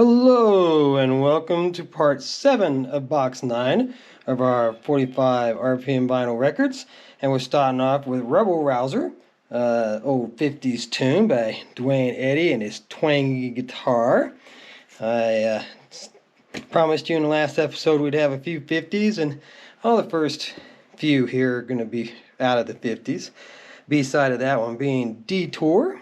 Hello and welcome to part 7 of box 9 of our 45 RPM vinyl records. And we're starting off with Rebel Rouser, old 50s tune by Dwayne Eddy and his twangy guitar. I promised you in the last episode we'd have a few 50s, and all the first few here are going to be out of the 50s. B-side of that one being Detour.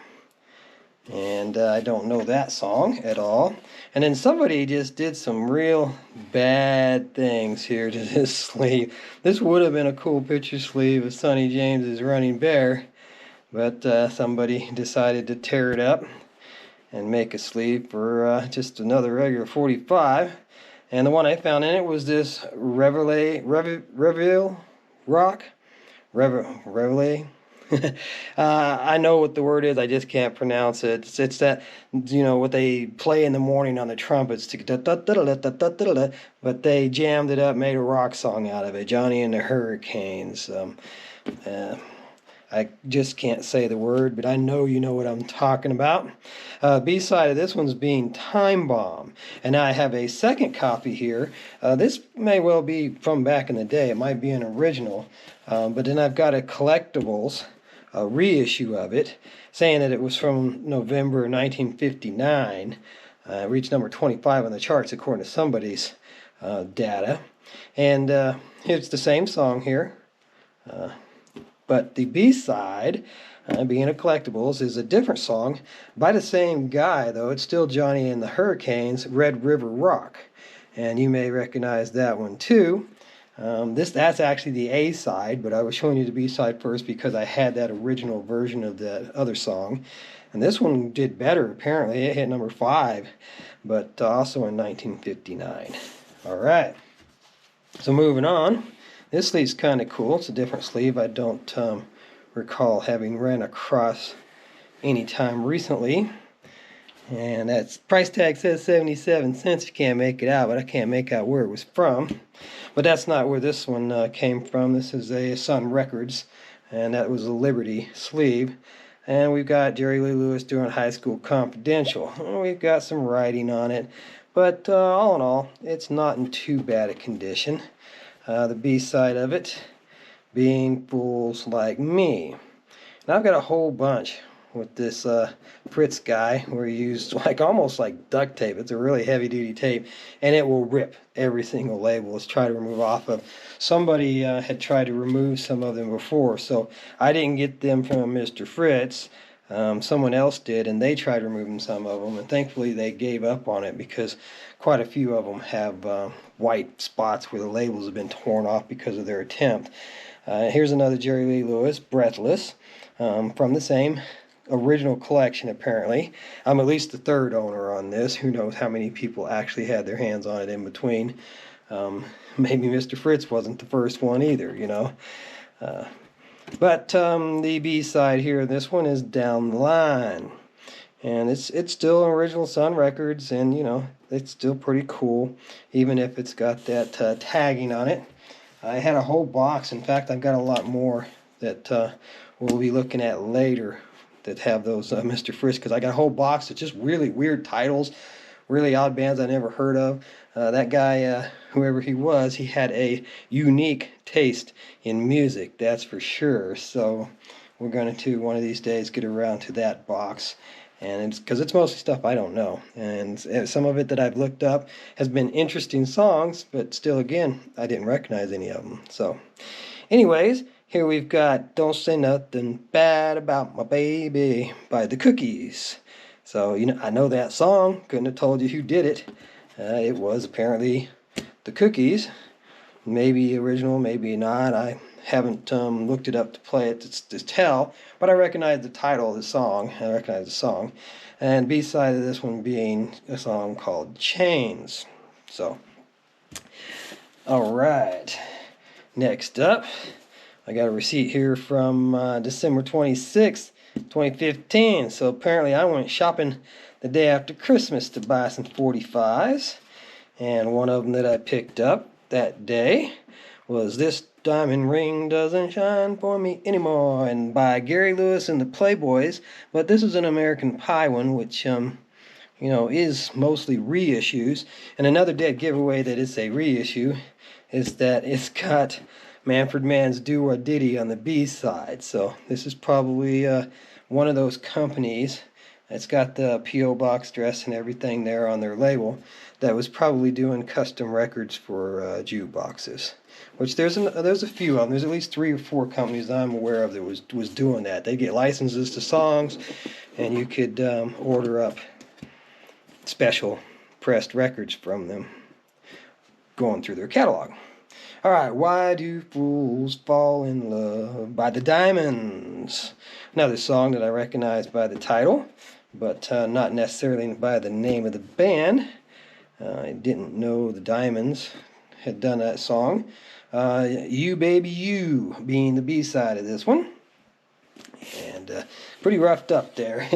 And I don't know that song at all. And then somebody just did some real bad things here to this sleeve. This would have been a cool picture sleeve of Sonny James's Running Bear, but somebody decided to tear it up and make a sleeve for just another regular 45. And the one I found in it was this Reveille Rock. Reveille. I know what the word is, I just can't pronounce it. It's that, what they play in the morning on the trumpets, but they jammed it up, made a rock song out of it, Johnny and the Hurricanes. I just can't say the word, but I know you know what I'm talking about. B-side of this one's being Time Bomb, and I have a second copy here. This may well be from back in the day. It might be an original, but then I've got a collectibles reissue of it, saying that it was from November 1959. Reached number 25 on the charts according to somebody's data. And it's the same song here, but the B-side, being a collectibles, is a different song by the same guy, though. It's still Johnny and the Hurricanes, Red River Rock, and you may recognize that one too. That's actually the A side, but I was showing you the B side first because I had that original version of the other song. And this one did better, apparently. It hit number 5, but also in 1959. Alright, so moving on. This sleeve's kind of cool. It's a different sleeve I don't recall having ran across any time recently. And that price tag says 77 cents. You can't make it out, but I can't make out where it was from. But that's not where this one came from. This is a Sun Records, and that was a Liberty sleeve. And we've got Jerry Lee Lewis doing High School Confidential. We've got some writing on it, but all in all, it's not in too bad a condition. The B-side of it being Fools Like Me. And I've got a whole bunch with this Fritz guy where he used almost like duct tape. It's a really heavy duty tape, and it will rip every single label. Let's try to remove off of. Somebody had tried to remove some of them before, so I didn't get them from Mr. Fritz. Someone else did, and they tried removing some of them, and thankfully they gave up on it because quite a few of them have white spots where the labels have been torn off because of their attempt. Here's another Jerry Lee Lewis, Breathless, from the same original collection apparently. I'm at least the third owner on this. Who knows how many people actually had their hands on it in between. Maybe Mr. Fritz wasn't the first one either, But the B-side here, this one is Down the Line. And it's still original Sun Records, and it's still pretty cool, even if it's got that tagging on it. I had a whole box. In fact, I've got a lot more that we'll be looking at later that have those Mr. Fritz, because I got a whole box of just really weird titles, really odd bands I never heard of. That guy, whoever he was, he had a unique taste in music, that's for sure. So we're going to one of these days get around to that box, and because it's mostly stuff I don't know, and some of it that I've looked up has been interesting songs, but still, again, I didn't recognize any of them. So anyways, here we've got Don't Say Nothing Bad About My Baby by the Cookies. So, I know that song. Couldn't have told you who did it. It was apparently the Cookies. Maybe original, maybe not. I haven't looked it up to play it to tell, but I recognize the title of the song. I recognize the song. And B-side of this one being a song called Chains. So, alright. Next up, I got a receipt here from December 26th, 2015. So apparently I went shopping the day after Christmas to buy some 45s. And one of them that I picked up that day was This Diamond Ring Doesn't Shine For Me Anymore, and by Gary Lewis and the Playboys. But this is an American Pie one, which is mostly reissues. And another dead giveaway that it's a reissue is that it's got Manfred Mann's Do or Diddy on the B side. So this is probably one of those companies. It's got the P.O. box address and everything there on their label that was probably doing custom records for jukeboxes. Which there's a few of them. There's at least 3 or 4 companies that I'm aware of that was doing that. They get licenses to songs, and you could order up special pressed records from them going through their catalog. All right, Why Do Fools Fall in Love by the Diamonds. Another song that I recognize by the title, but not necessarily by the name of the band. I didn't know the Diamonds had done that song. You Baby You being the B-side of this one. And pretty roughed up there.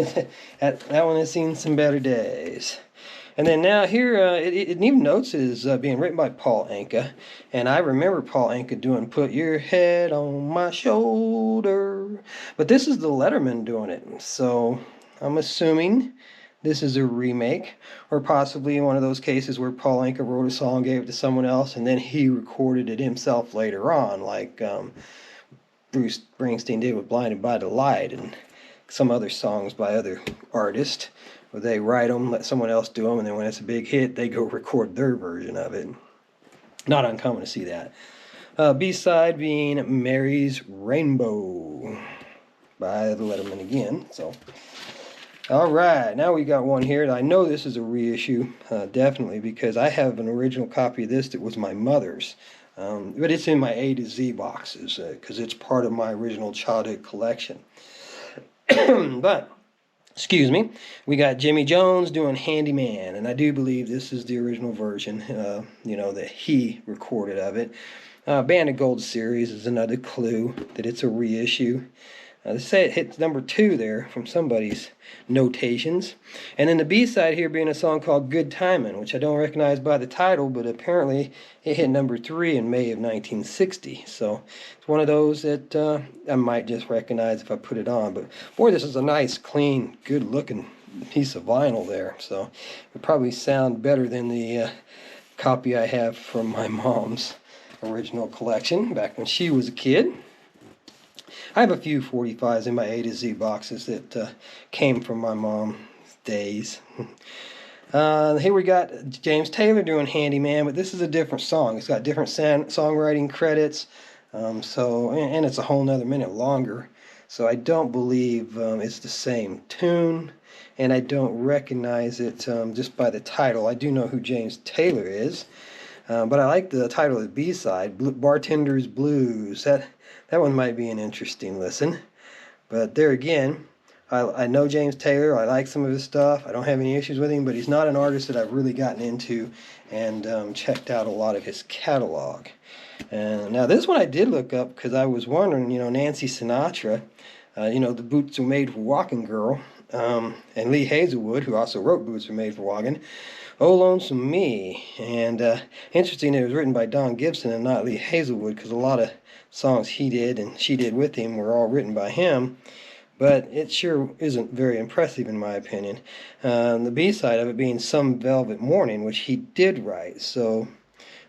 that one has seen some better days. And then now here, it even notes is being written by Paul Anka. And I remember Paul Anka doing Put Your Head on My Shoulder. But this is the Letterman doing it. So I'm assuming this is a remake, or possibly one of those cases where Paul Anka wrote a song, gave it to someone else, and then he recorded it himself later on, like Bruce Springsteen did with Blinded by the Light, and some other songs by other artists, where they write them, let someone else do them, and then when it's a big hit, they go record their version of it. Not uncommon to see that. B-side being Mary's Rainbow by the Letterman again. So, all right, now we got one here. I know this is a reissue, definitely, because I have an original copy of this that was my mother's. But it's in my A to Z boxes, because it's part of my original childhood collection. But, excuse me, we got Jimmy Jones doing Handyman, and I do believe this is the original version, that he recorded of it. Band of Gold series is another clue that it's a reissue. They say it hits number 2 there from somebody's notations. And then the B-side here being a song called Good Timin', which I don't recognize by the title, but apparently it hit number 3 in May of 1960. So it's one of those that I might just recognize if I put it on. But boy, this is a nice, clean, good-looking piece of vinyl there. So it would probably sound better than the copy I have from my mom's original collection back when she was a kid. I have a few 45s in my A to Z boxes that came from my mom's days. Here we got James Taylor doing Handyman, but this is a different song. It's got different songwriting credits, and it's a whole nother minute longer. So I don't believe it's the same tune, and I don't recognize it just by the title. I do know who James Taylor is, but I like the title of the B-side, Bartender's Blues. That one might be an interesting listen. But there again, I know James Taylor. I like some of his stuff. I don't have any issues with him, but he's not an artist that I've really gotten into and checked out a lot of his catalog. And now this one I did look up because I was wondering, Nancy Sinatra, the Boots Are Made for Walking Girl, and Lee Hazelwood, who also wrote Boots Are Made for Walking, Oh Lonesome Me. And interesting, it was written by Don Gibson and not Lee Hazelwood, because a lot of songs he did and she did with him were all written by him, but it sure isn't very impressive in my opinion. The B-side of it being Some Velvet Morning, which he did write, so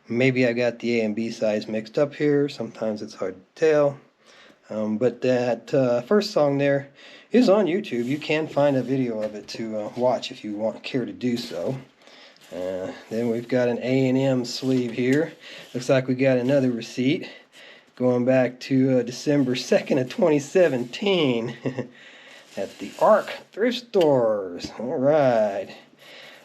maybe I got the A and B sides mixed up here. Sometimes it's hard to tell. But that first song there is on YouTube. You can find a video of it to watch if you care to do so. Then we've got an A&M sleeve here. Looks like we got another receipt going back to December 2nd of 2017 at the Ark thrift stores. All right,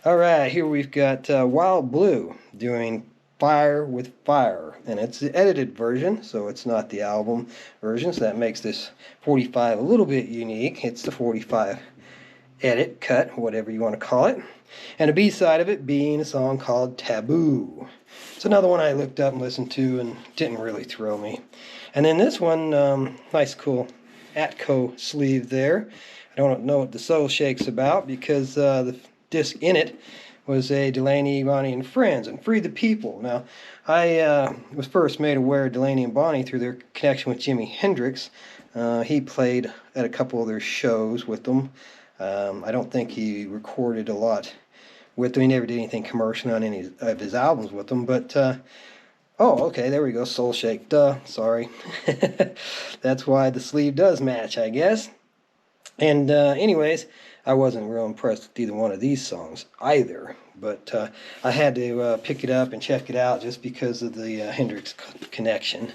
here we've got Wild Blue doing Fire with Fire, and it's the edited version, so it's not the album version, so that makes this 45 a little bit unique. It's the 45 edit, cut, whatever you want to call it. And a B-side of it being a song called Taboo. It's another one I looked up and listened to and didn't really thrill me. And then this one, nice cool Atco sleeve there. I don't know what the Soul Shake's about because the disc in it was a Delaney, Bonnie, and Friends and Free the People. Now, I was first made aware of Delaney and Bonnie through their connection with Jimi Hendrix. He played at a couple of their shows with them. I don't think he recorded a lot with them. He never did anything commercial on any of his albums with them, but oh, okay, there we go, Soul Shake, duh, sorry. That's why the sleeve does match, I guess. And anyways, I wasn't real impressed with either one of these songs either, but I had to pick it up and check it out just because of the Hendrix connection.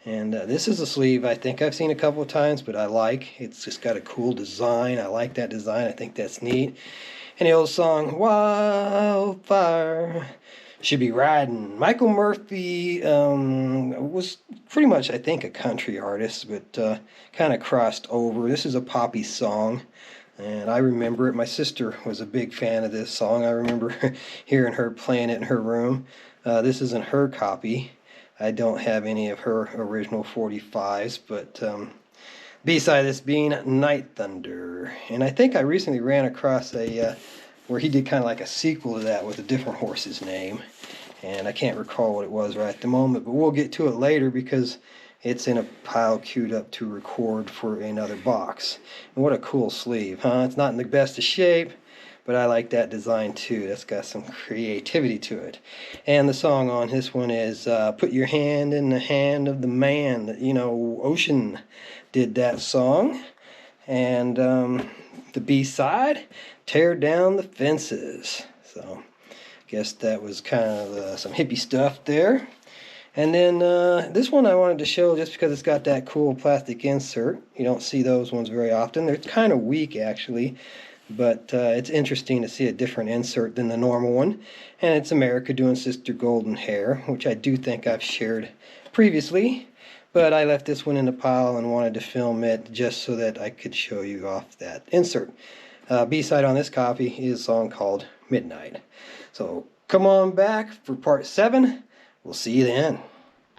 And this is a sleeve I think I've seen a couple of times, but I like. It's just got a cool design. I like that design. I think that's neat. And the old song, Wildfire, should be riding. Michael Murphy was pretty much, I think, a country artist, but kind of crossed over. This is a poppy song, and I remember it. My sister was a big fan of this song. I remember hearing her playing it in her room. This isn't her copy. I don't have any of her original 45s, but B-side this being Night Thunder. And I think I recently ran across a where he did kind of like a sequel to that with a different horse's name. And I can't recall what it was right at the moment, but we'll get to it later because it's in a pile queued up to record for another box. And what a cool sleeve, huh? It's not in the best of shape, but I like that design too. That's got some creativity to it. And the song on this one is Put Your Hand in the Hand of the Man. You know, Ocean did that song. And the B-side, Tear Down the Fences. So, guess that was kind of some hippie stuff there. And then this one I wanted to show just because it's got that cool plastic insert. You don't see those ones very often. They're kind of weak actually, but it's interesting to see a different insert than the normal one. And it's America doing Sister Golden Hair, which I do think I've shared previously. But I left this one in the pile and wanted to film it just so that I could show you off that insert. B-side on this copy is a song called Midnight. So come on back for part 7. We'll see you then.